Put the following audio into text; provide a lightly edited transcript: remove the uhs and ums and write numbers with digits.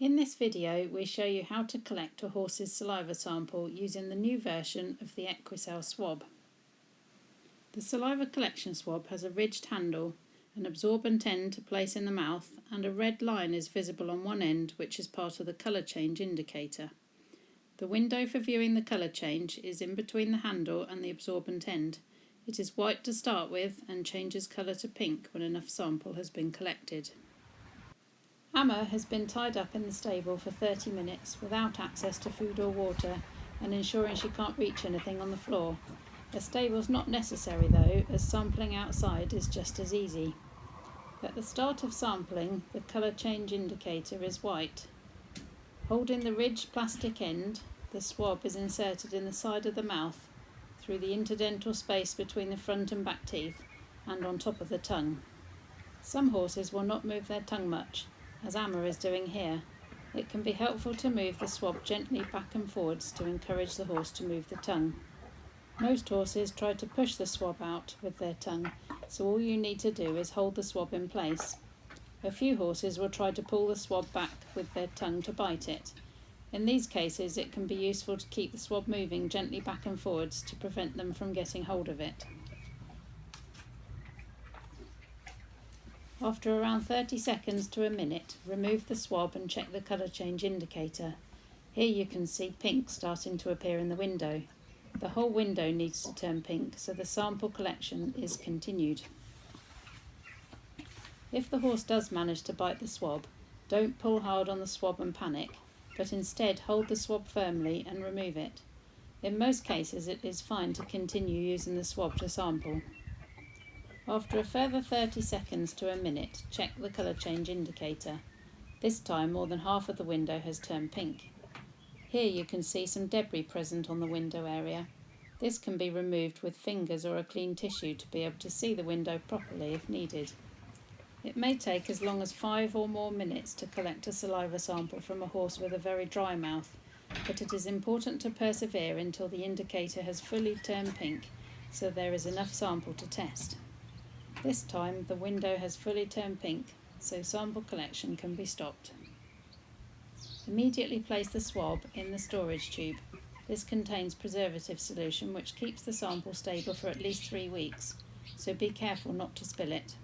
In this video we show you how to collect a horse's saliva sample using the new version of the EquiSal swab. The saliva collection swab has a ridged handle, an absorbent end to place in the mouth, and a red line is visible on one end which is part of the colour change indicator. The window for viewing the colour change is in between the handle and the absorbent end. It is white to start with and changes colour to pink when enough sample has been collected. Amma has been tied up in the stable for 30 minutes without access to food or water and ensuring she can't reach anything on the floor. A stable's not necessary though, as sampling outside is just as easy. At the start of sampling, the colour change indicator is white. Holding the ridged plastic end, the swab is inserted in the side of the mouth through the interdental space between the front and back teeth and on top of the tongue. Some horses will not move their tongue much, as Amma is doing here. It can be helpful to move the swab gently back and forwards to encourage the horse to move the tongue. Most horses try to push the swab out with their tongue, so all you need to do is hold the swab in place. A few horses will try to pull the swab back with their tongue to bite it. In these cases it can be useful to keep the swab moving gently back and forwards to prevent them from getting hold of it. After around 30 seconds to a minute, remove the swab and check the colour change indicator. Here you can see pink starting to appear in the window. The whole window needs to turn pink, so the sample collection is continued. If the horse does manage to bite the swab, don't pull hard on the swab and panic, but instead hold the swab firmly and remove it. In most cases it is fine to continue using the swab to sample. After a further 30 seconds to a minute, check the colour change indicator. This time more than half of the window has turned pink. Here you can see some debris present on the window area. This can be removed with fingers or a clean tissue to be able to see the window properly if needed. It may take as long as 5 or more minutes to collect a saliva sample from a horse with a very dry mouth, but it is important to persevere until the indicator has fully turned pink, so there is enough sample to test. This time the window has fully turned pink, so sample collection can be stopped. Immediately place the swab in the storage tube. This contains preservative solution which keeps the sample stable for at least 3 weeks, so be careful not to spill it.